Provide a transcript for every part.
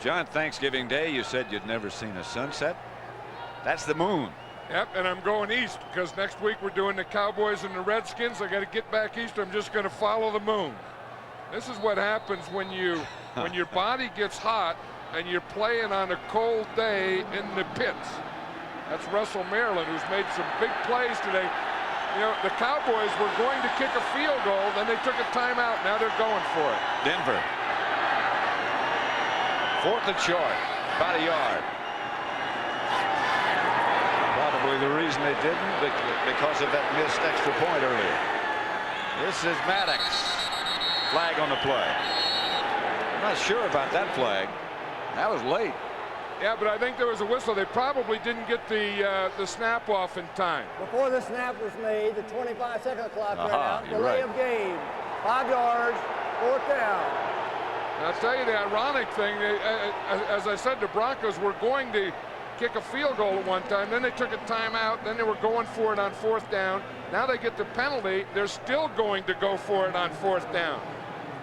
John, Thanksgiving Day, you said you'd never seen a sunset. That's the moon. Yep, and I'm going east because next week we're doing the Cowboys and the Redskins. I got to get back east. I'm just going to follow the moon. This is what happens when your body gets hot and you're playing on a cold day in the pits. That's Russell Maryland, who's made some big plays today. You know, the Cowboys were going to kick a field goal, then they took a timeout. Now they're going for it. Denver. 4th and short, about a yard. Probably the reason they didn't, because of that missed extra point earlier. This is Maddox. Flag on the play. I'm not sure about that flag. That was late. Yeah, but I think there was a whistle. They probably didn't get the snap off in time. Before the snap was made, the 25-second clock ran out. right. Delay of game. 5 yards, 4th down. And I'll tell you the ironic thing, as I said, the Broncos were going to kick a field goal at one time. Then they took a timeout. Then they were going for it on 4th down. Now they get the penalty. They're still going to go for it on 4th down.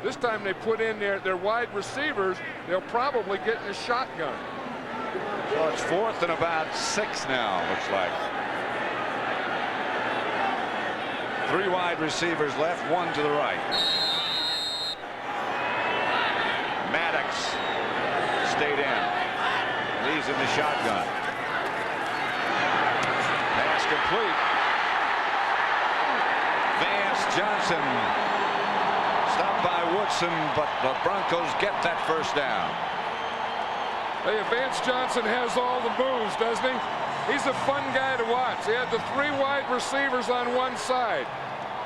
This time they put in their wide receivers. They'll probably get in a shotgun. So it's 4th and about 6 now, looks like. 3 wide receivers left, 1 to the right. Maddox stayed in. He's in the shotgun. Pass complete. Vance Johnson stopped by Woodson, but the Broncos get that first down. Hey, Vance Johnson has all the moves, doesn't he? He's a fun guy to watch. He had the 3 wide receivers on one side.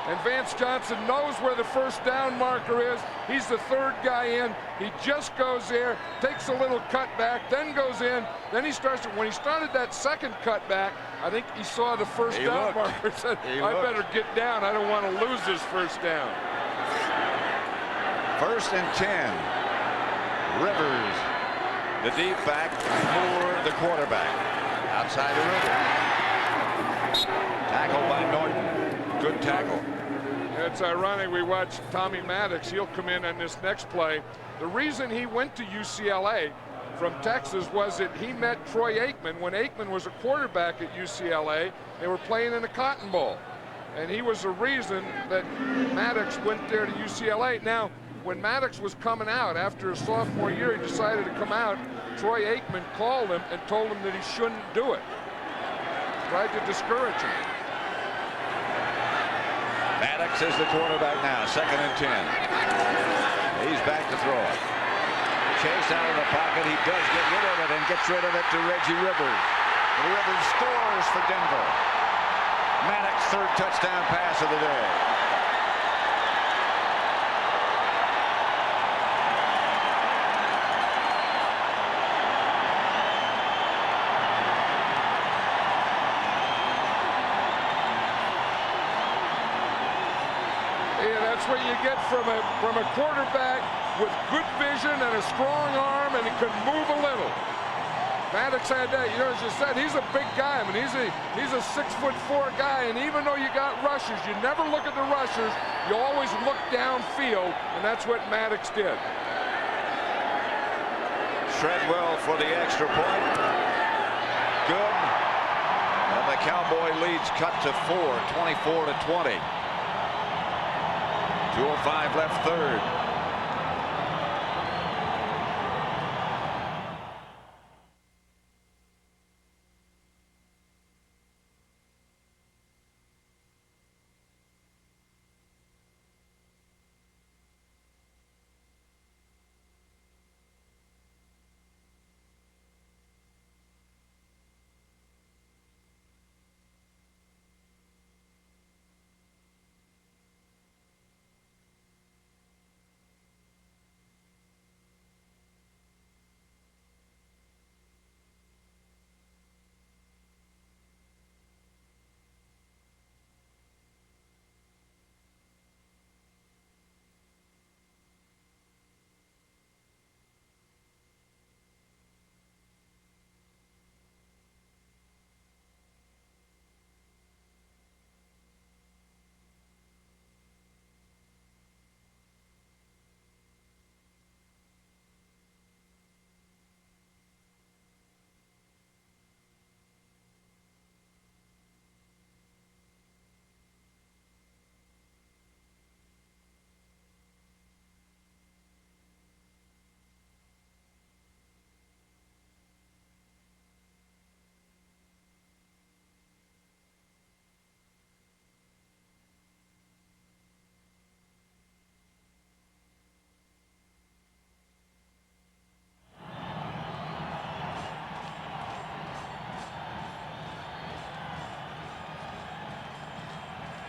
And Vance Johnson knows where the first down marker is. He's the 3rd guy in. He just goes there, takes a little cutback, then goes in. Then he starts to, when he started that second cutback, I think he saw the first down marker and said, I better get down. I don't want to lose this first down. 1st and 10. Rivers, the deep back, Moore, the quarterback. Outside the Rivers. Tackled by Norton. Good tackle. It's ironic. We watched Tommy Maddox. He'll come in on this next play. The reason he went to UCLA from Texas was that he met Troy Aikman when Aikman was a quarterback at UCLA. They were playing in the Cotton Bowl. And he was the reason that Maddox went there to UCLA. Now, when Maddox was coming out after his sophomore year, he decided to come out. Troy Aikman called him and told him that he shouldn't do it. Tried to discourage him. Maddox is the quarterback now, 2nd and 10. He's back to throw it. Chase out of the pocket. He does get rid of it and gets rid of it to Reggie Rivers. Rivers scores for Denver. Maddox 3rd touchdown pass of the day. That's what you get from a quarterback with good vision and a strong arm, and he can move a little. Maddox had that. You know, as you said, he's a big guy. I mean, he's a 6'4" guy, and even though you got rushers, you never look at the rushers. You always look downfield, and that's what Maddox did. Treadwell for the extra point. Good. And the Cowboy lead's cut to 4, 24-20. 2:05 left, 3rd.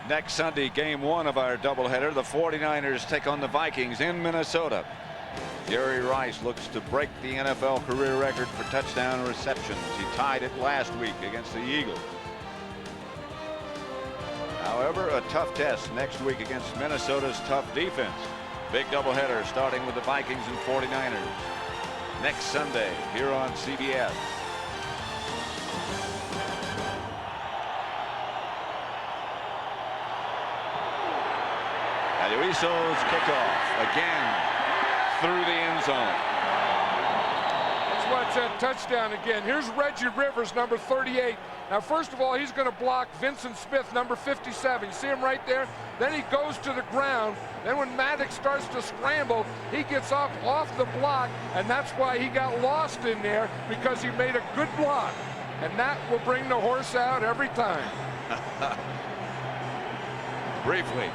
Next Sunday, game 1 of our doubleheader, the 49ers take on the Vikings in Minnesota. Jerry Rice looks to break the NFL career record for touchdown receptions. He tied it last week against the Eagles. However, a tough test next week against Minnesota's tough defense. Big doubleheader starting with the Vikings and 49ers next Sunday here on CBS. And Luiso's kickoff again through the end zone. Let's watch that touchdown again. Here's Reggie Rivers, number 38. Now, first of all, he's going to block Vincent Smith, number 57. You see him right there? Then he goes to the ground. Then when Maddox starts to scramble, he gets off the block, and that's why he got lost in there, because he made a good block. And that will bring the horse out every time. Briefly.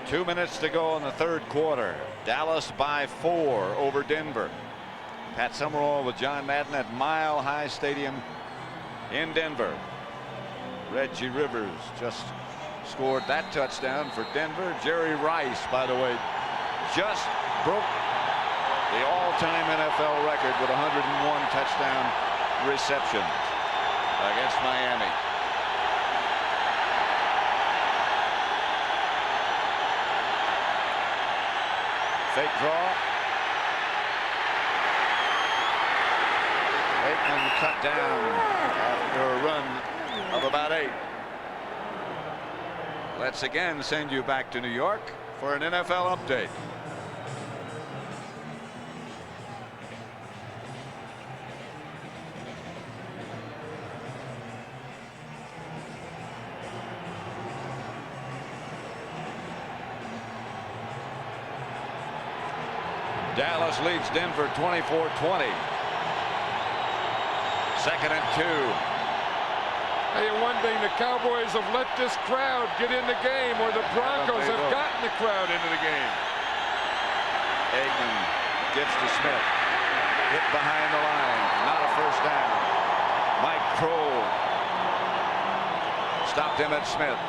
Two minutes to go in the third quarter. Dallas by 4 over Denver. Pat Summerall with John Madden at Mile High Stadium in Denver. Reggie Rivers just scored that touchdown for Denver. Jerry Rice, by the way, just broke the all-time NFL record with 101 touchdown receptions against Miami. Fake draw. Aikman cut down after a run of about 8. Let's again send you back to New York for an NFL update. Dallas leads Denver 24-20. 2nd and 2. Tell you one thing, the Cowboys have let this crowd get in the game, or the Broncos have gotten the crowd into the game. Aikman gives to Smith. Hit behind the line. Not a first down. Mike Kroll stopped him at Smith.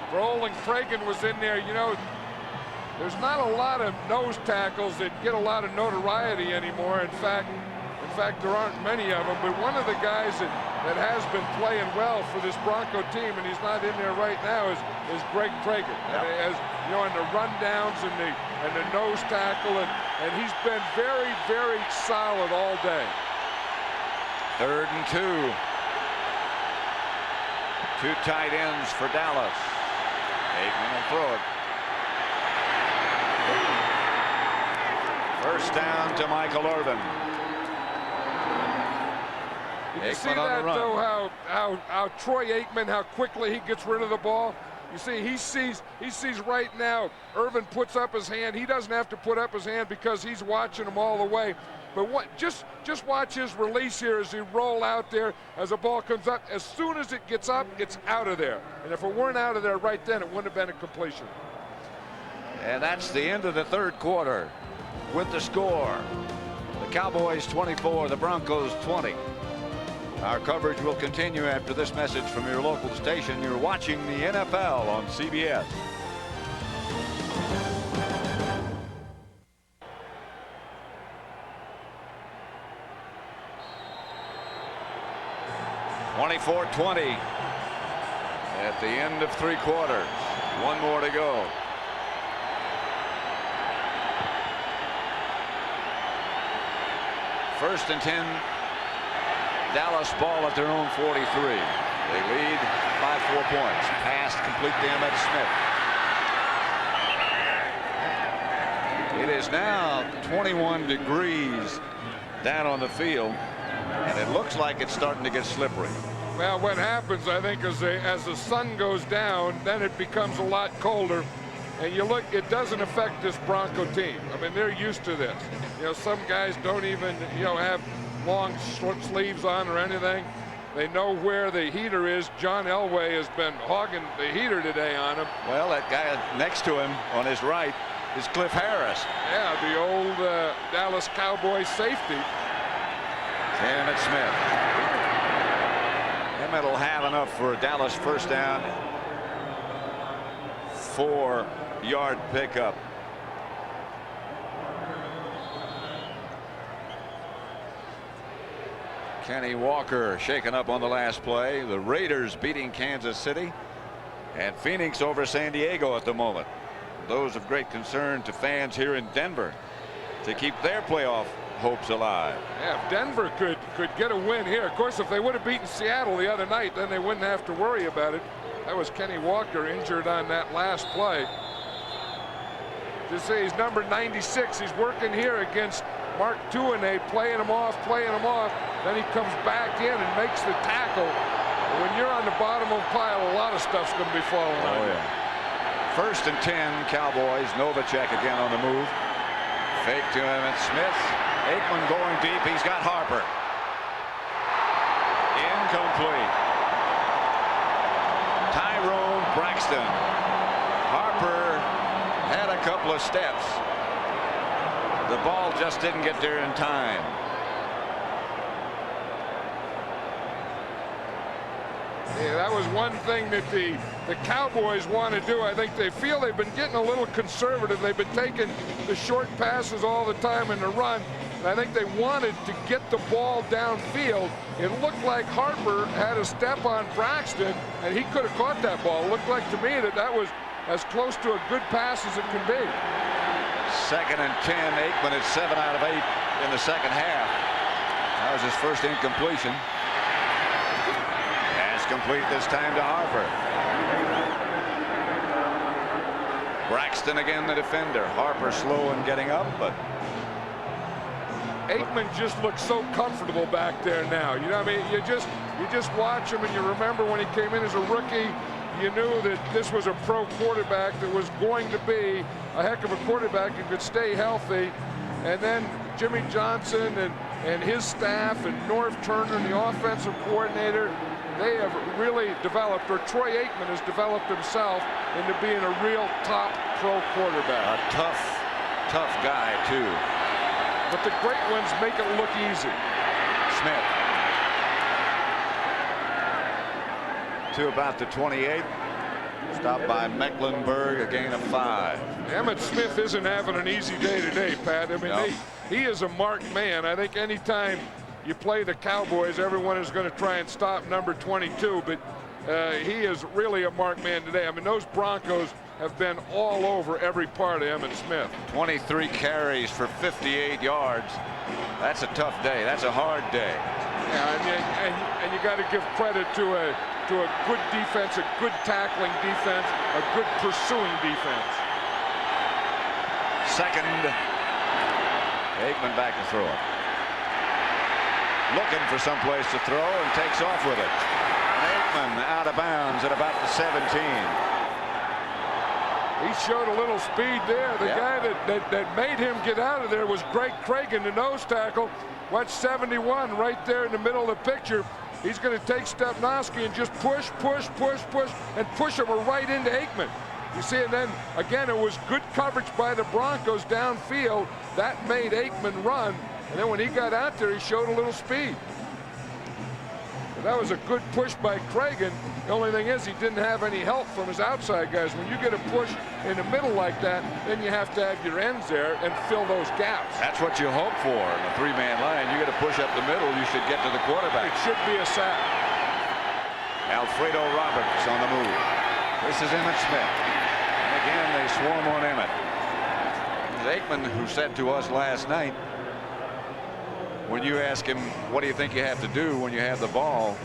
Kroll and Kragen was in there. You know, there's not a lot of nose tackles that get a lot of notoriety anymore. In fact, there aren't many of them. But one of the guys that has been playing well for this Bronco team, and he's not in there right now, is Greg Kragen. Yep. And as you know, in the rundowns and the nose tackle, and he's been very, very solid all day. 3rd and 2. 2 tight ends for Dallas. Aikman will throw it. First down to Michael Irvin. You see that, though, how Troy Aikman, how quickly he gets rid of the ball? You see, he sees right now, Irvin puts up his hand. He doesn't have to put up his hand because he's watching him all the way. But just watch his release here as he roll out there as the ball comes up. As soon as it gets up, it's out of there. And if it weren't out of there right then, it wouldn't have been a completion. And that's the end of the third quarter with the score. The Cowboys 24, the Broncos 20. Our coverage will continue after this message from your local station. You're watching the NFL on CBS. (24-20) at the end of three quarters. One more to go. First and 10. Dallas ball at their own 43. They lead by 4 points. Pass complete to Emmitt Smith. It is now 21 degrees down on the field, and it looks like it's starting to get slippery. Well, what happens, I think, is as the sun goes down, then it becomes a lot colder. And you look, it doesn't affect this Bronco team. I mean, they're used to this. You know, some guys don't even, have long sleeves on or anything. They know where the heater is. John Elway has been hogging the heater today on him. Well, that guy next to him on his right is Cliff Harris. Yeah, the old Dallas Cowboys safety. Emmitt Smith. Emmitt will have enough for a Dallas first down. 4-yard pickup. Kenny Walker shaken up on the last play. The Raiders beating Kansas City, and Phoenix over San Diego at the moment. Those of great concern to fans here in Denver to keep their playoff hopes alive. Yeah, if Denver could get a win here. Of course, if they would have beaten Seattle the other night, then they wouldn't have to worry about it. That was Kenny Walker injured on that last play. Just say he's number 96. He's working here against Mark Tuinei, playing him off. Then he comes back in and makes the tackle. When you're on the bottom of the pile, a lot of stuff's going to be falling on you. Yeah. First and 10, Cowboys. Novacek again on the move. Fake to Emmitt Smith. Aikman going deep. He's got Harper. Incomplete. Tyrone Braxton. Harper had a couple of steps. The ball just didn't get there in time. Yeah, that was one thing that the Cowboys want to do. I think they feel they've been getting a little conservative. They've been taking the short passes all the time in the run. And I think they wanted to get the ball downfield. It looked like Harper had a step on Braxton, and he could have caught that ball. It looked like to me that was as close to a good pass as it can be. Second and 10. Aikman is 7 out of 8 in the second half. That was his first incompletion. Pass complete this time to Harper. Braxton again the defender. Harper slow in getting up, but Aikman just looks so comfortable back there now. You know what I mean? You just watch him and you remember when he came in as a rookie, you knew that this was a pro quarterback that was going to be a heck of a quarterback who could stay healthy. And then Jimmy Johnson and his staff and Norv Turner, the offensive coordinator, they have really developed, or Troy Aikman has developed himself into being a real top pro quarterback. A tough guy too. But the great ones make it look easy. Smith to about the 28. Stopped by Mecklenburg, a gain of 5. Emmitt Smith isn't having an easy day today, Pat. I mean, No. he is a marked man. I think anytime you play the Cowboys, everyone is going to try and stop number 22, but he is really a marked man today. I mean, those Broncos have been all over every part of Emmitt Smith. 23 carries for 58 yards. That's a tough day. That's a hard day. Yeah, and you got to give credit to a good defense, a good tackling defense, a good pursuing defense. Second. Aikman back to throw it. Looking for someplace to throw and takes off with it. Aikman out of bounds at about the 17. He showed a little speed there. The guy that made him get out of there was Greg Cragen, the nose tackle. Watch 71 right there in the middle of the picture. He's going to take Stepnoski and just push, and push him right into Aikman. You see, and then, again, it was good coverage by the Broncos downfield. That made Aikman run. And then when he got out there, he showed a little speed. But that was a good push by Cragen. The only thing is he didn't have any help from his outside guys. When you get a push in the middle like that, then you have to have your ends there and fill those gaps. That's what you hope for in a three-man line. You get a push up the middle, you should get to the quarterback. It should be a sack. Alfredo Roberts on the move. This is Emmitt Smith. And again, they swarm on Emmitt. Aikman, who said to us last night, when you ask him, what do you think you have to do when you have the ball?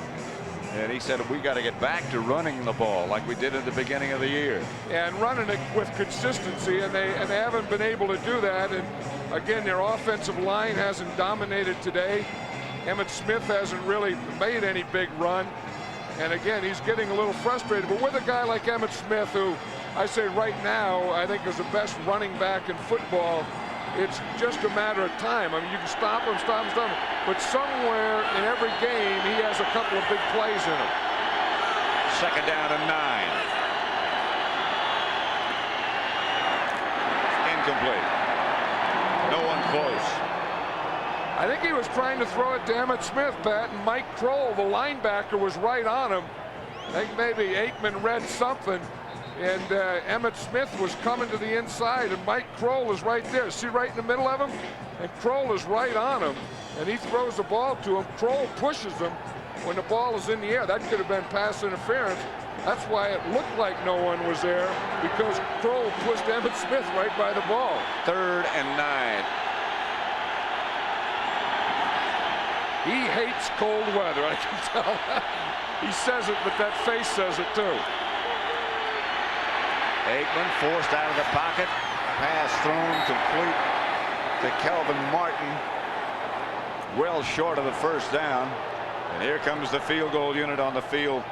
And he said, we got to get back to running the ball like we did at the beginning of the year. And running it with consistency, and they haven't been able to do that. And again, their offensive line hasn't dominated today. Emmitt Smith hasn't really made any big run. And again, he's getting a little frustrated. But with a guy like Emmitt Smith, who I say right now, I think is the best running back in football, it's just a matter of time. I mean, you can stop him. But somewhere in every game, he has a couple of big plays in him. 2nd down and 9. Incomplete. No one close. I think he was trying to throw it to Emmitt Smith, Pat, and Mike Kroll, the linebacker, was right on him. I think maybe Aikman read something. And Emmitt Smith was coming to the inside, and Mike Kroll is right there. See right in the middle of him? And Kroll is right on him, and he throws the ball to him. Kroll pushes him when the ball is in the air. That could have been pass interference. That's why it looked like no one was there, because Kroll pushed Emmitt Smith right by the ball. 3rd and 9. He hates cold weather, I can tell. He says it, but that face says it too. Aikman forced out of the pocket. Pass thrown complete to Kelvin Martin. Well short of the 1st down. And here comes the field goal unit on the field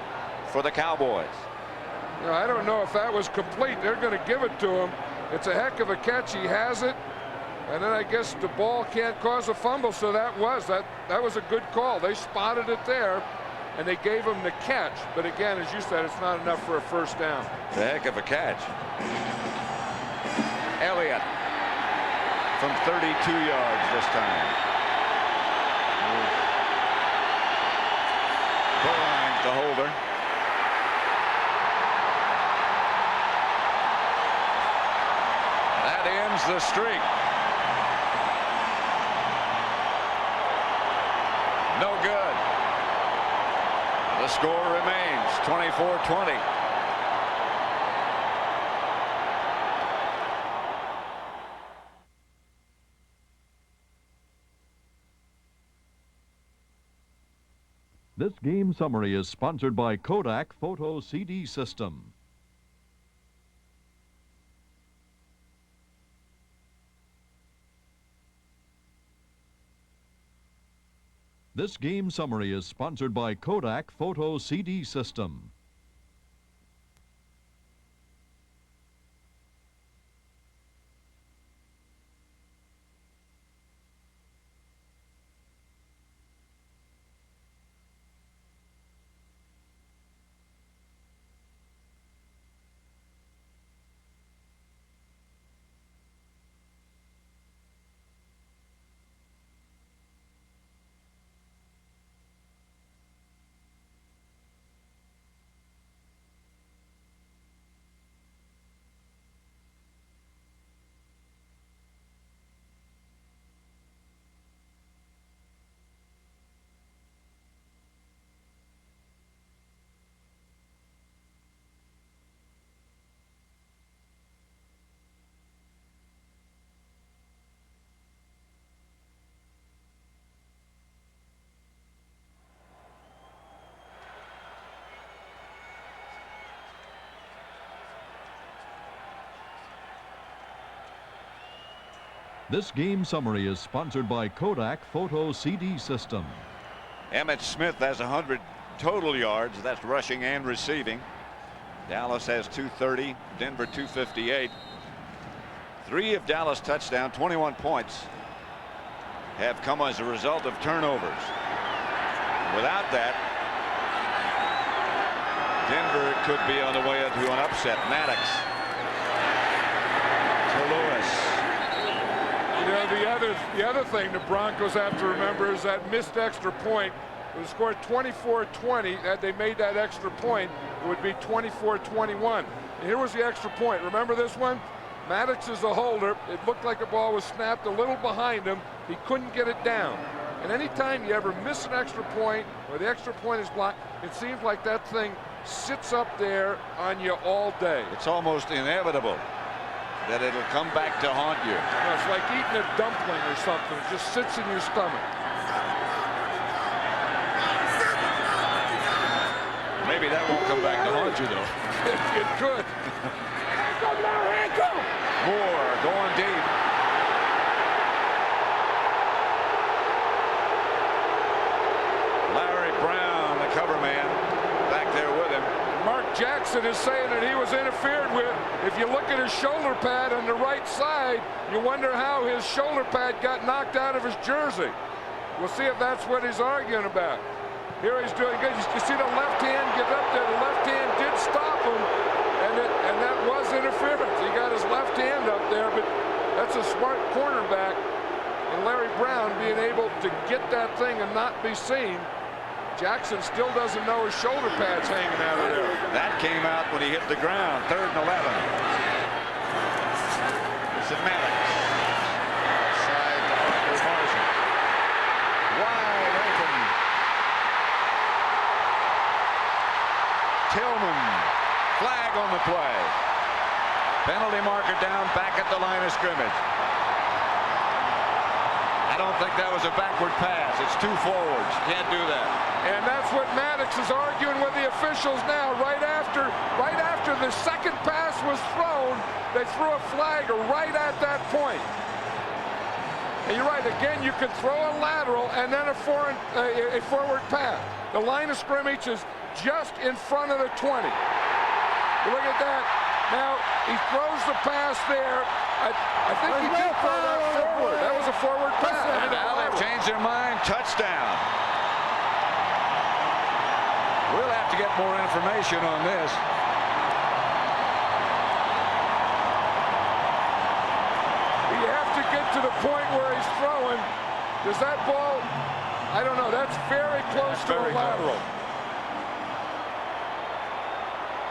for the Cowboys. You know, I don't know if that was complete. They're going to give it to him. It's a heck of a catch. He has it. And then I guess the ball can't cause a fumble. So that was a good call. They spotted it there. And they gave him the catch. But again, as you said, it's not enough for a 1st down. It's a heck of a catch. Elliott from 32 yards this time. Bowline, the holder. That ends the streak. No good. The score remains 24-20. This game summary is sponsored by Kodak Photo CD System. This game summary is sponsored by Kodak Photo CD System. This game summary is sponsored by Kodak Photo CD System. Emmitt Smith has 100 total yards. That's rushing and receiving. Dallas has 230, Denver 258. 3 of Dallas' touchdown, 21 points, have come as a result of turnovers. Without that, Denver could be on the way to an upset. Maddox to Lewis. You know, the other thing the Broncos have to remember is that missed extra point. It was scored 24-20. Had they made that extra point, it would be 24-21. And here was the extra point. Remember this one? Maddox is a holder. It looked like the ball was snapped a little behind him. He couldn't get it down. And anytime you ever miss an extra point or the extra point is blocked, it seems like that thing sits up there on you all day. It's almost inevitable that it'll come back to haunt you. It's like eating a dumpling or something. It just sits in your stomach. Maybe that won't come back to haunt you, though. It could. Moore going deep. Larry Brown, the cover man, back there with him. Mark Jackson is saying that he was interfered with. If you look at his shoulder pad on the right side, you wonder how his shoulder pad got knocked out of his jersey. We'll see if that's what he's arguing about. Here he's doing good. You see the left hand get up there. The left hand did stop him, and that was interference. He got his left hand up there, but that's a smart cornerback. And Larry Brown being able to get that thing and not be seen. Jackson still doesn't know his shoulder pads hanging out of there. That came out when he hit the ground. 3rd and 11. It's a Maddox. Side to Parker Marshall. Wide open. Tillman. Flag on the play. Penalty marker down back at the line of scrimmage. I don't think that was a backward pass. It's 2 forwards. Can't do that. And that's what Maddox is arguing with the officials now. Right after the second pass was thrown, they threw a flag right at that point. And you're right. Again, you can throw a lateral and then a forward pass. The line of scrimmage is just in front of the 20. Look at that. Now he throws the pass there. I think he did throw that forward. That was a forward pass. And now they've changed their mind. Touchdown. We'll have to get more information on this. You have to get to the point where he's throwing. Does that ball? I don't know. That's very close to a lateral.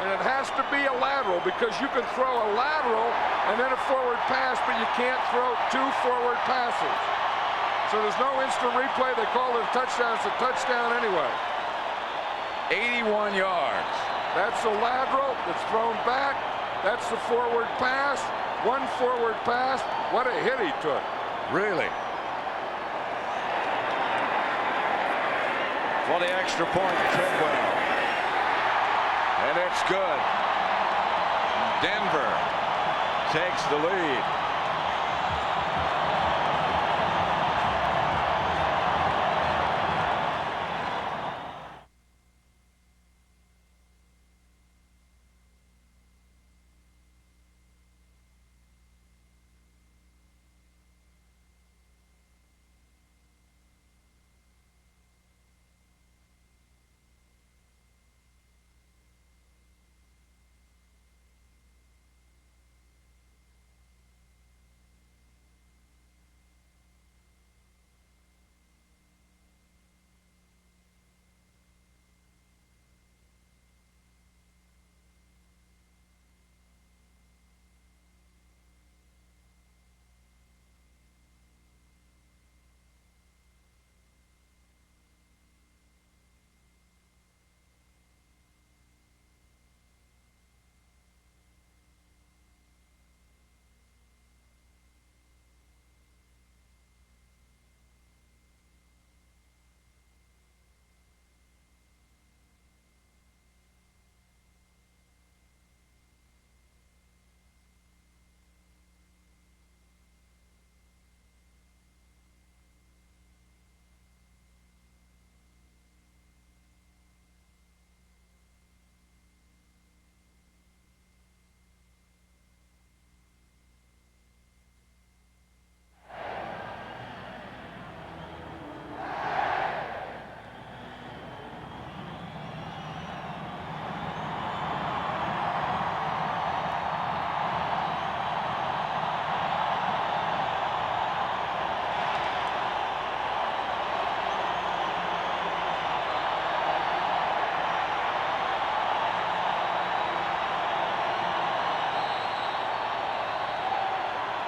And it has to be a lateral because you can throw a lateral and then a forward pass, but you can't throw 2 forward passes. So there's no instant replay. They call it a touchdown. It's a touchdown anyway. 81 yards. That's a lateral that's thrown back. That's the forward pass. 1 forward pass. What a hit he took. Really? For the extra point, Treadwell. And it's good. Denver takes the lead.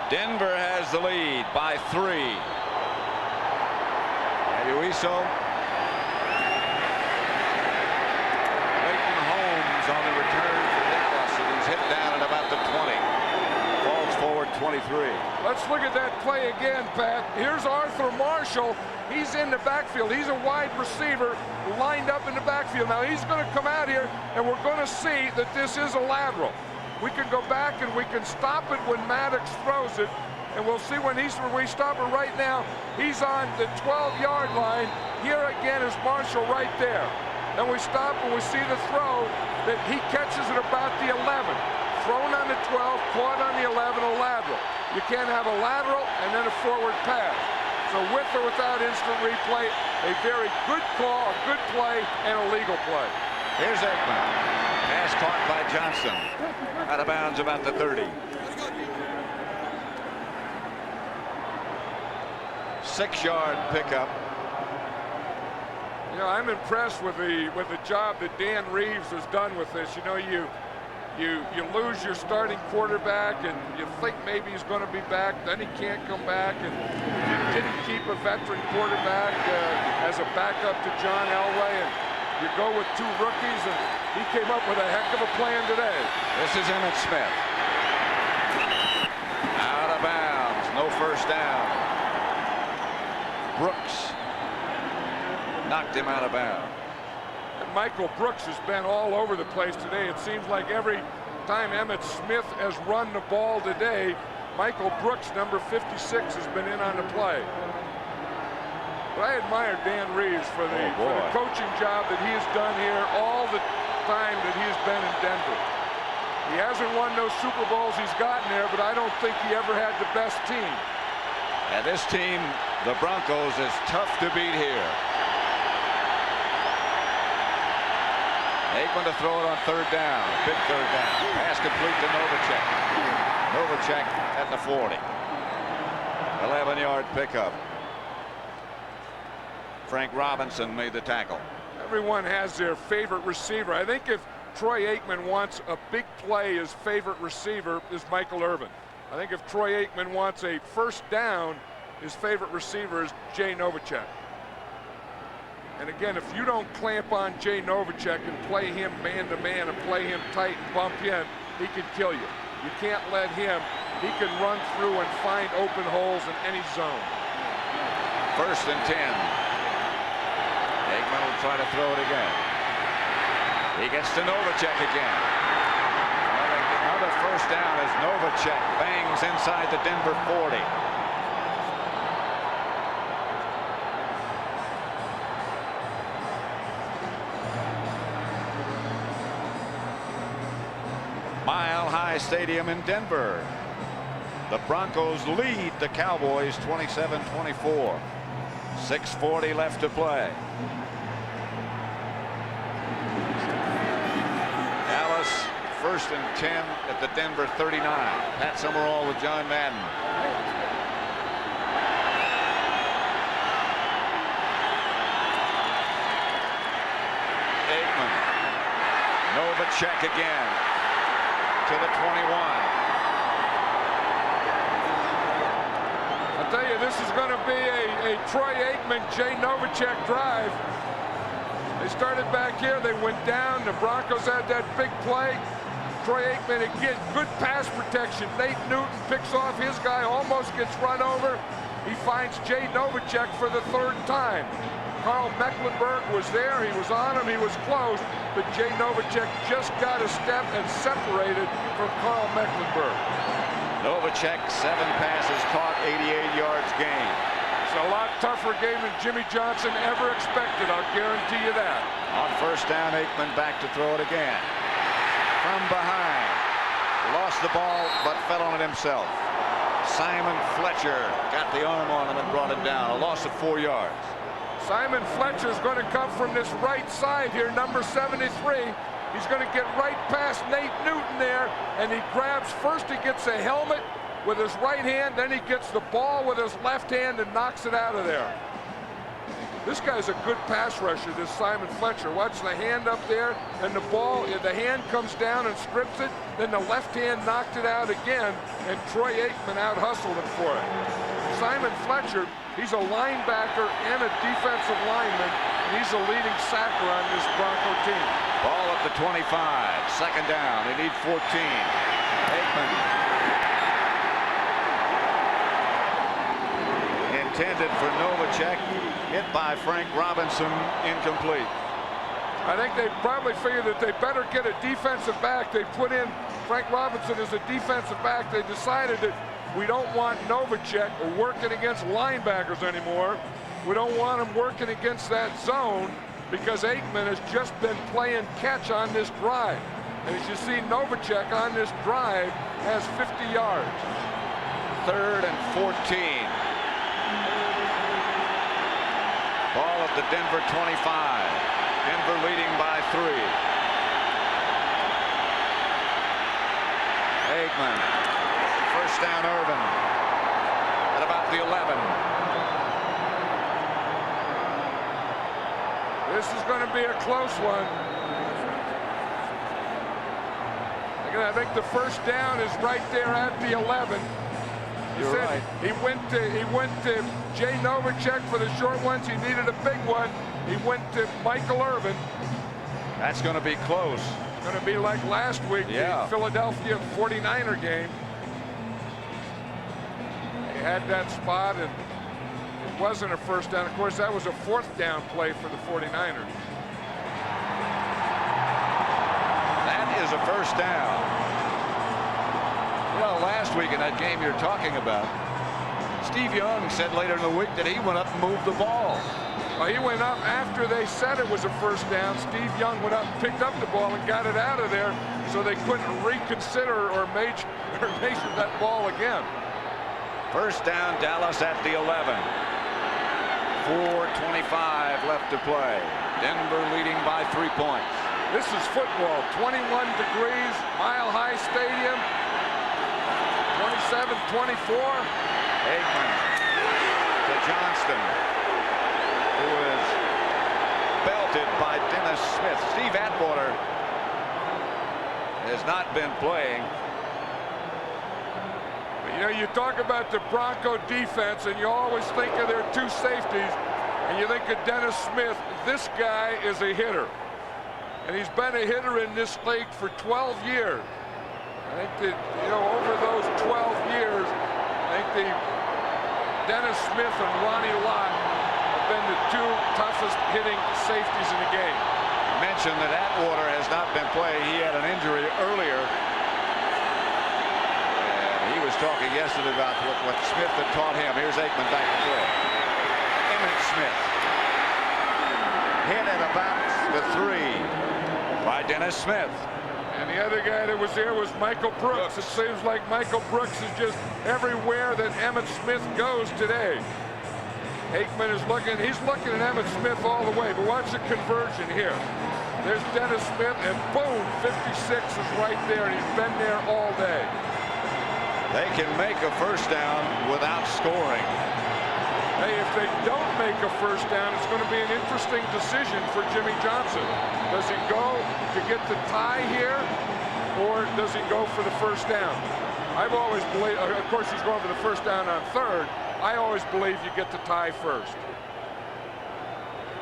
Denver has the lead by 3. Uiso. Leighton Holmes on the return for Dallas, and he's hit down at about the 20. Falls forward 23. Let's look at that play again, Pat. Here's Arthur Marshall. He's in the backfield. He's a wide receiver lined up in the backfield. Now he's going to come out here, and we're going to see that this is a lateral. We can go back and we can stop it when Maddox throws it, and we'll see when we stop it right now. He's on the 12-yard line. Here again is Marshall right there. Then we stop and we see the throw that he catches at about the 11. Thrown on the 12, caught on the 11, a lateral. You can't have a lateral and then a forward pass. So with or without instant replay, a very good call, a good play, and a legal play. Here's Aikman. Pass caught by Johnson. Out of bounds about the 30. 6-yard pickup. You know, I'm impressed with the job that Dan Reeves has done with this. You know, you lose your starting quarterback, and you think maybe he's going to be back. Then he can't come back, and you didn't keep a veteran quarterback as a backup to John Elway, and you go with 2 rookies, and he came up with a heck of a plan today. This is Emmitt Smith. Out of bounds. No first down. Brooks knocked him out of bounds. And Michael Brooks has been all over the place today. It seems like every time Emmitt Smith has run the ball today, Michael Brooks, number 56, has been in on the play. But I admire Dan Reeves for the coaching job that he has done here all the time that he has been in Denver. He hasn't won those Super Bowls he's gotten there, but I don't think he ever had the best team. And this team, the Broncos, is tough to beat here. Aikman to throw it on 3rd down. Big 3rd down. Pass complete to Novacek. Novacek at the 40. 11-yard pickup. Frank Robinson made the tackle. Everyone has their favorite receiver. I think if Troy Aikman wants a big play, his favorite receiver is Michael Irvin. I think if Troy Aikman wants a first down, his favorite receiver is Jay Novacek. And again, if you don't clamp on Jay Novacek and play him man-to-man and play him tight and bump in, he can kill you. You can't let him. He can run through and find open holes in any zone. 1st and 10. Aikman will try to throw it again. He gets to Novacek again. Another first down as Novacek bangs inside the Denver 40. Mile High Stadium in Denver. The Broncos lead the Cowboys 27-24. 6:40 left to play. Dallas 1st and 10 at the Denver 39. Pat Summerall with John Madden. Aikman. Novacek again to the 21. I'll tell you, this is going to be a Troy Aikman, Jay Novacek drive. They started back here. They went down. The Broncos had that big play. Troy Aikman again, good pass protection. Nate Newton picks off his guy, almost gets run over. He finds Jay Novacek for the 3rd time. Carl Mecklenburg was there. He was on him. He was close. But Jay Novacek just got a step and separated from Carl Mecklenburg. Novacek, 7 passes caught, 88 yards gained. It's a lot tougher game than Jimmy Johnson ever expected, I'll guarantee you that. On 1st down, Aikman back to throw it again. From behind. Lost the ball, but fell on it himself. Simon Fletcher got the arm on him and brought it down. A loss of 4 yards. Simon Fletcher is going to come from this right side here, number 73. He's going to get right past Nate Newton there, and he grabs first. He gets a helmet with his right hand, then he gets the ball with his left hand and knocks it out of there. This guy's a good pass rusher, this Simon Fletcher. Watch the hand up there, and the ball, the hand comes down and strips it, then the left hand knocked it out again, and Troy Aikman out-hustled him for it. Simon Fletcher, he's a linebacker and a defensive lineman, and he's a leading sacker on this Bronco team. Ball at the 25, second down, they need 14. Aikman. Intended for Novacek, hit by Frank Robinson, incomplete. I think they probably figured that they better get a defensive back. They put in Frank Robinson as a defensive back. They decided that we don't want Novacek working against linebackers anymore. We don't want him working against that zone because Aikman has just been playing catch on this drive. And as you see, Novacek on this drive has 50 yards. 3rd and 14. Ball at the Denver 25. Denver leading by 3. Aikman. First down, Irvin. At about the 11. This is going to be a close one. I think the first down is right there at the 11. You're right. He went to Jay Novacek for the short ones. He needed a big one. He went to Michael Irvin. That's going to be close. It's going to be like last week, the Philadelphia 49er game. They had that spot, and it wasn't a first down. Of course, that was a 4th down play for the 49ers. That is a first down. You know, last week in that game you're talking about, Steve Young said later in the week that he went up and moved the ball. Well, he went up after they said it was a first down. Steve Young went up, picked up the ball, and got it out of there so they couldn't reconsider or measure that ball again. First down, Dallas at the 11. 4:25 left to play. Denver leading by 3 points. This is football. 21 degrees, Mile High Stadium. 27-24. Aikman to Johnston, who is belted by Dennis Smith. Steve Atwater has not been playing. You know, you talk about the Bronco defense, and you always think of their 2 safeties, and you think of Dennis Smith. This guy is a hitter, and he's been a hitter in this league for 12 years. I think that, you know, over those 12 years, I think Dennis Smith and Ronnie Lott have been the 2 toughest hitting safeties in the game. I mentioned that Atwater has not been playing. He had an injury earlier. And he was talking yesterday about what Smith had taught him. Here's Aikman back to throw. Emmitt Smith. Hit at about the 3 by Dennis Smith. And the other guy that was there was Michael Brooks. It seems like Michael Brooks is just everywhere that Emmitt Smith goes today. Aikman is looking, he's looking at Emmitt Smith all the way, but watch the conversion here. There's Dennis Smith, and boom, 56 is right there, and he's been there all day. They can make a first down without scoring. Hey, if they don't make a first down, it's going to be an interesting decision for Jimmy Johnson. Does he go to get the tie here, or does he go for the first down? I've always believed, of course, he's going for the first down on 3rd. I always believe you get the tie first.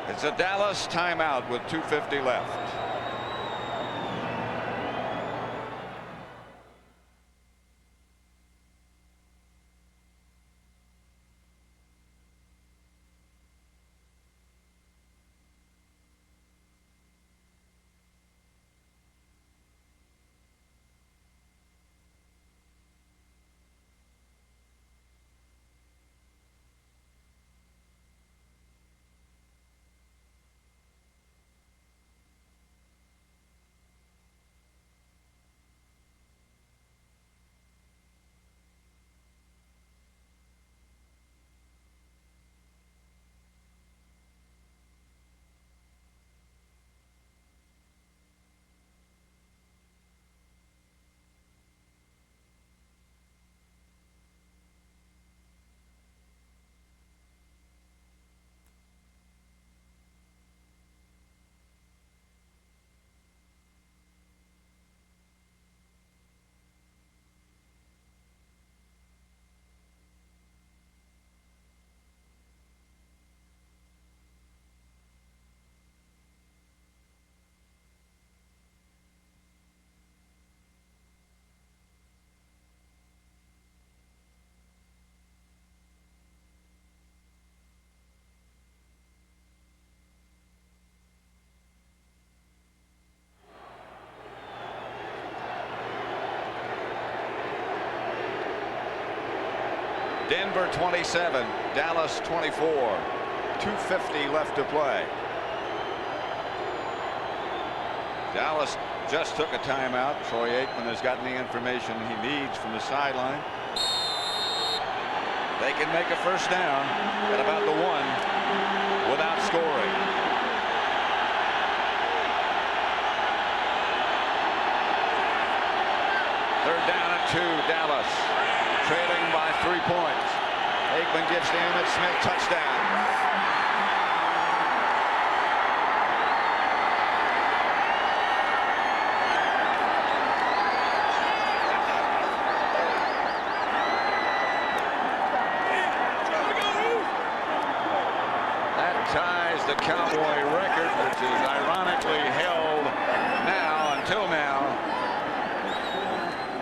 It's a Dallas timeout with 2:50 left. Denver 27, Dallas 24. 2:50 left to play. Dallas just took a timeout. Troy Aikman has gotten the information he needs from the sideline. They can make a first down at about the 1 without scoring. Third down and 2, Dallas trailing by 3 points. Aikman gives to Emmitt Smith, touchdown. That ties the Cowboy record, which is ironically held until now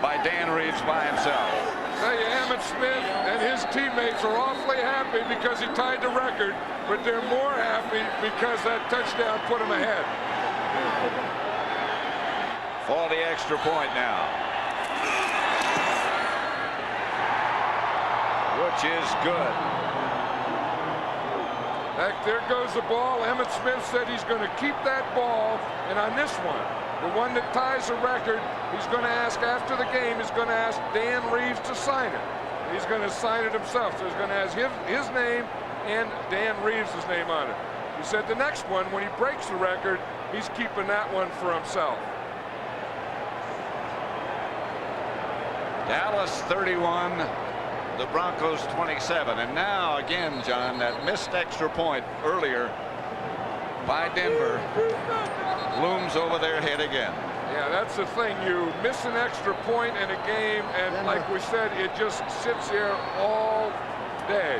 by Dan Reeves by himself. Tell you, Emmitt Smith and his teammates are awfully happy because he tied the record, but they're more happy because that touchdown put him ahead. For the extra point now, which is good. Heck, there goes the ball. Emmitt Smith said he's going to keep that ball, and on this one, the one that ties the record, he's going to ask after the game, he's going to ask Dan Reeves to sign it. He's going to sign it himself. So he's going to ask his name and Dan Reeves' name on it. He said the next one, when he breaks the record, he's keeping that one for himself. Dallas 31, the Broncos 27. And now again, John, that missed extra point earlier by Denver looms over their head again. Yeah, that's the thing. You miss an extra point in a game, and like we said, it just sits here all day.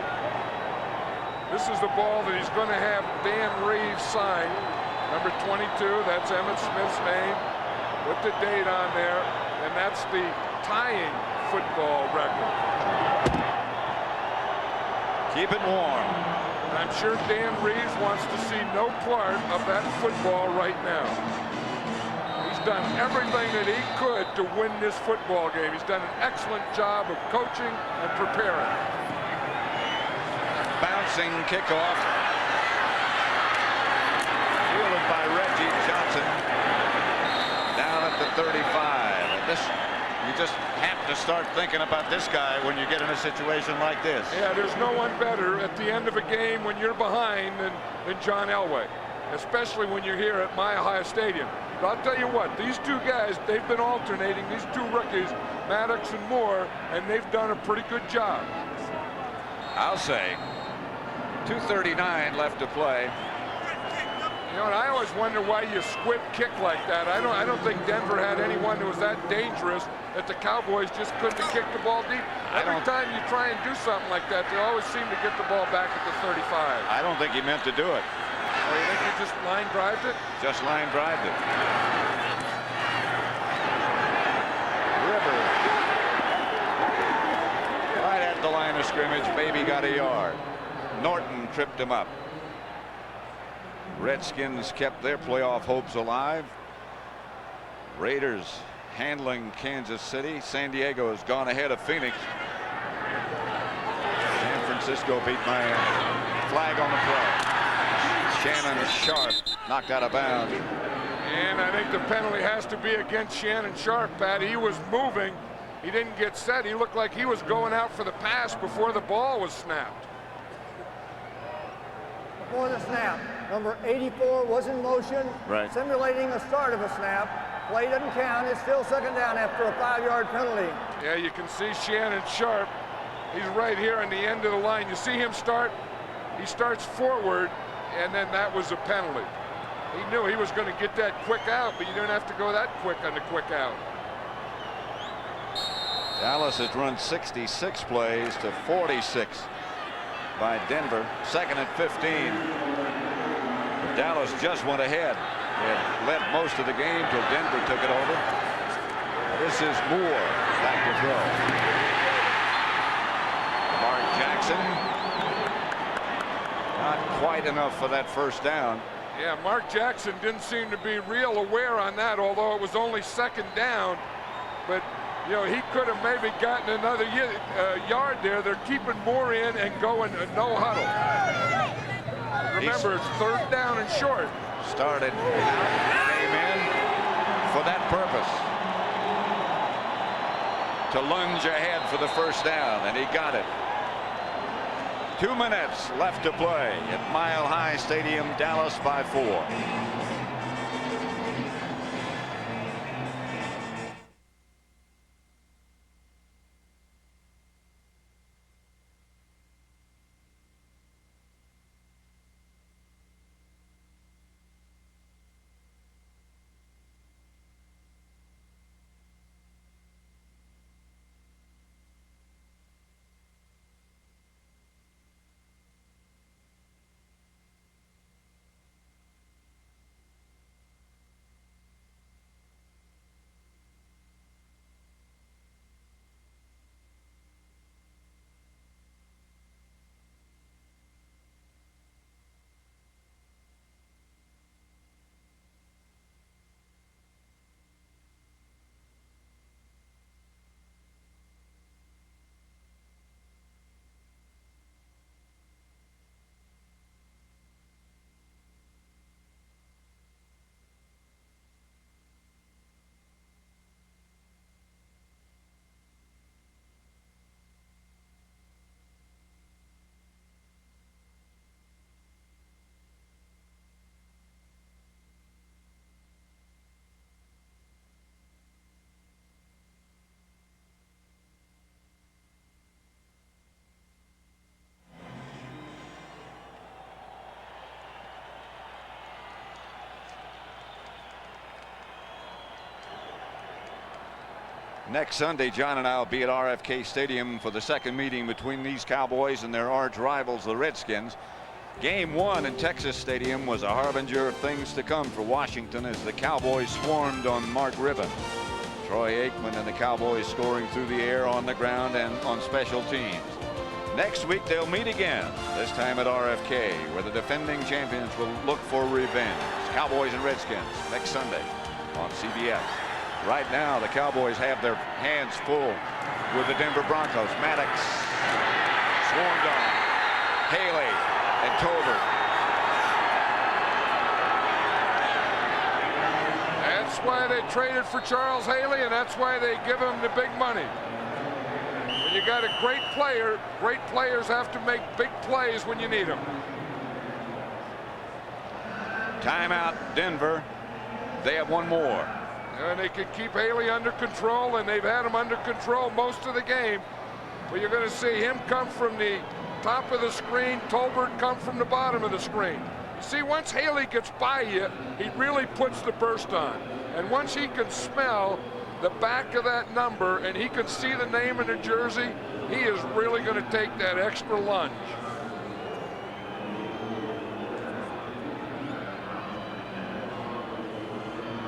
This is the ball that he's going to have Dan Reeves sign. Number 22, that's Emmitt Smith's name. Put the date on there, and that's the tying football record. Keep it warm. And I'm sure Dan Reeves wants to see no part of that football right now. He's done everything that he could to win this football game. He's done an excellent job of coaching and preparing. Bouncing kickoff. Fielded by Reggie Johnson. Down at the 35. And this, you just have to start thinking about this guy when you get in a situation like this. Yeah, there's no one better at the end of a game when you're behind than John Elway, especially when you're here at Mile High Stadium. But I'll tell you what, these two guys, they've been alternating, these two rookies, Maddox and Moore, and they've done a pretty good job. I'll say 2:39 left to play. You know, and I always wonder why you squib kick like that. I don't think Denver had anyone who was that dangerous that the Cowboys just couldn't kick the ball deep. Every time you try and do something like that, they always seem to get the ball back at the 35. I don't think he meant to do it. Oh, you think he just line drived it? Just line drived it. River. Right at the line of scrimmage, maybe got a yard. Norton tripped him up. Redskins kept their playoff hopes alive. Raiders handling Kansas City. San Diego has gone ahead of Phoenix. San Francisco beat Miami. Flag on the play. Shannon Sharp knocked out of bounds. And I think the penalty has to be against Shannon Sharp, Pat. He was moving. He didn't get set. He looked like he was going out for the pass before the ball was snapped. Before the snap, number 84 was in motion, simulating the start of a snap. Play doesn't count. It's still second down after a 5-yard penalty. Yeah, you can see Shannon Sharp. He's right here on the end of the line. You see him start. He starts forward, and then that was a penalty. He knew he was going to get that quick out, but you don't have to go that quick on the quick out. Dallas has run 66 plays to 46 by Denver. Second and 15. But Dallas just went ahead. They had led most of the game till Denver took it over. This is Moore back to throw. Mark Jackson. Not quite enough for that first down. Yeah, Mark Jackson didn't seem to be real aware on that, although it was only second down. But You know, he could have maybe gotten another yard there. They're keeping more in and going no huddle. Remember, it's 3rd down and short. Started out, came in for that purpose. To lunge ahead for the 1st down, and he got it. 2 minutes left to play at Mile High Stadium, Dallas by 4. Next Sunday, John and I will be at RFK Stadium for the 2nd meeting between these Cowboys and their arch rivals, the Redskins. Game 1 in Texas Stadium was a harbinger of things to come for Washington as the Cowboys swarmed on Mark Ribbon. Troy Aikman and the Cowboys scoring through the air, on the ground, and on special teams. Next week they'll meet again, this time at RFK, where the defending champions will look for revenge. Cowboys and Redskins next Sunday on CBS. Right now, the Cowboys have their hands full with the Denver Broncos. Maddox swarmed on. Haley and Tolbert. That's why they traded for Charles Haley, and that's why they give him the big money. When you got a great player, great players have to make big plays when you need them. Timeout, Denver. They have one more. And they can keep Haley under control, and they've had him under control most of the game. But you're going to see him come from the top of the screen, Tolbert come from the bottom of the screen. You see, once Haley gets by you, he really puts the burst on. And once he can smell the back of that number and he can see the name in the jersey, he is really going to take that extra lunge.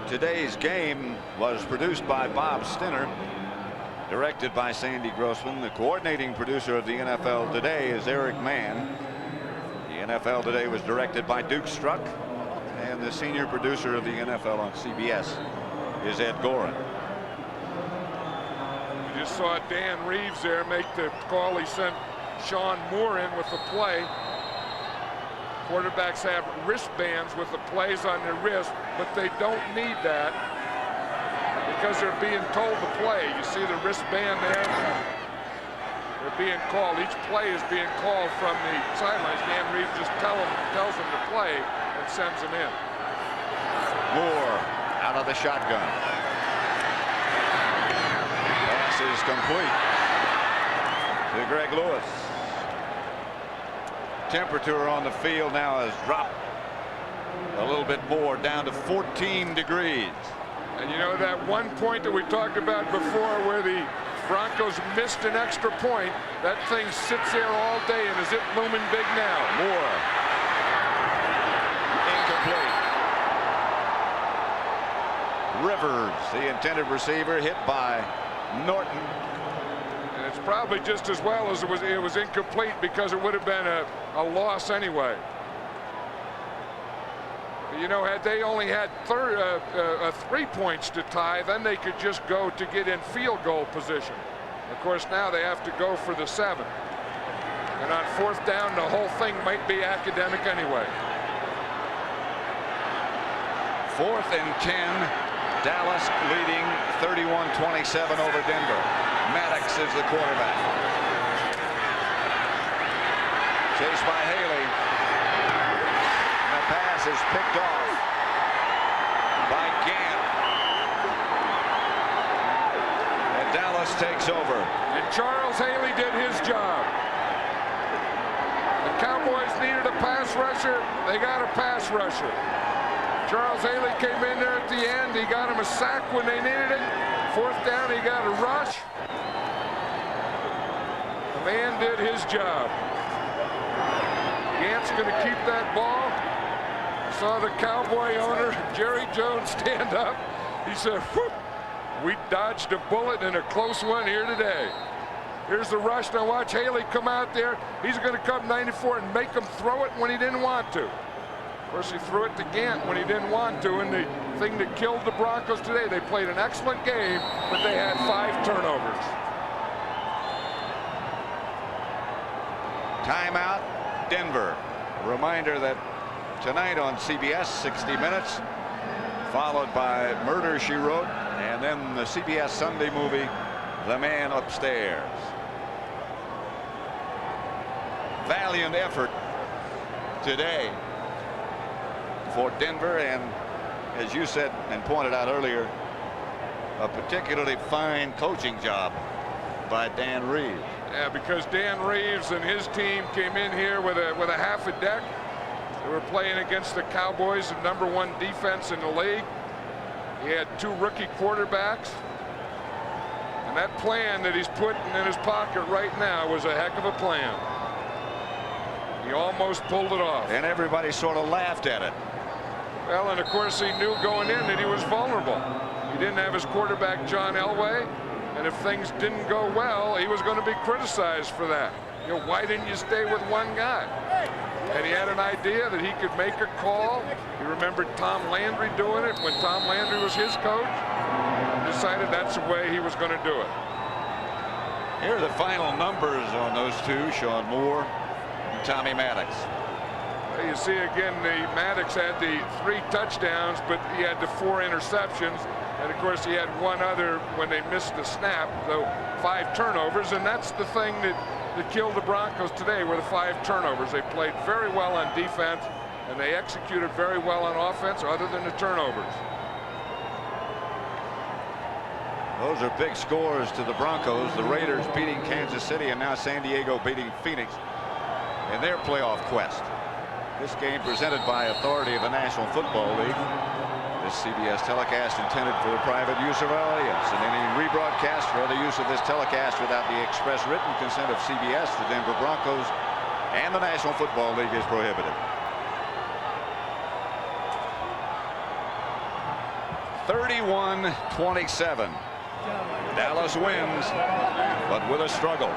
Today's game was produced by Bob Stinner, directed by Sandy Grossman. The coordinating producer of the NFL Today is Eric Mann. The NFL Today was directed by Duke Struck, and the senior producer of the NFL on CBS is Ed Gorin. You just saw Dan Reeves there make the call. He sent Sean Moore in with the play. Quarterbacks have wristbands with the plays on their wrist, but they don't need that because they're being told to play. You see the wristband there? They're being called. Each play is being called from the sidelines. Dan Reeves just tells them to play and sends them in. Moore out of the shotgun. Pass is complete to Greg Lewis. Temperature on the field now has dropped a little bit more, down to 14 degrees. And you know that one point that we talked about before where the Broncos missed an extra point, that thing sits there all day, and is it looming big now? Moore. Incomplete. Rivers, the intended receiver, hit by Norton. And it's probably just as well as it was incomplete, because it would have been a loss anyway. You know, had they only had 3 points to tie, then they could just go to get in field goal position. Of course, now they have to go for the 7. And on 4th down, the whole thing might be academic anyway. 4th and 10. Dallas leading 31-27 over Denver. Maddox is the quarterback. Chased by Haley. And the pass is picked off by Gant. And Dallas takes over. And Charles Haley did his job. The Cowboys needed a pass rusher. They got a pass rusher. Charles Haley came in there at the end. He got him a sack when they needed it. 4th down, he got a rush. The man did his job. Gant's going to keep that ball. Saw the Cowboy owner, Jerry Jones, stand up. He said, whoop, we dodged a bullet in a close one here today. Here's the rush. Now watch Haley come out there. He's going to come 94 and make him throw it when he didn't want to. Of course, he threw it to Gant when he didn't want to, and the thing that killed the Broncos today, they played an excellent game, but they had 5 turnovers. Timeout, Denver. A reminder that tonight on CBS, 60 Minutes, followed by Murder, She Wrote, and then the CBS Sunday movie, The Man Upstairs. Valiant effort today for Denver, and as you said and pointed out earlier, a particularly fine coaching job by Dan Reeves. Yeah, because Dan Reeves and his team came in here with a half a deck. They were playing against the Cowboys, the #1 defense in the league. He had 2 rookie quarterbacks. And that plan that he's putting in his pocket right now was a heck of a plan. He almost pulled it off. And everybody sort of laughed at it. Well, and of course he knew going in that he was vulnerable. He didn't have his quarterback John Elway, and if things didn't go well, he was going to be criticized for that. You know, why didn't you stay with one guy? And he had an idea that he could make a call. He remembered Tom Landry doing it when Tom Landry was his coach. Decided that's the way he was going to do it. Here are the final numbers on those two, Sean Moore and Tommy Maddox. You see again, Maddox had the 3 touchdowns, but he had the 4 interceptions. And of course, he had 1 other when they missed the snap, so 5 turnovers. And that's the thing that killed the Broncos today, were the 5 turnovers. They played very well on defense, and they executed very well on offense, other than the turnovers. Those are big scores to the Broncos. The Raiders beating Kansas City, and now San Diego beating Phoenix in their playoff quest. This game presented by authority of the National Football League. This CBS telecast intended for the private use of our audience, and any rebroadcast or other use of this telecast without the express written consent of CBS, the Denver Broncos, and the National Football League is prohibited. 31-27. Dallas wins, but with a struggle.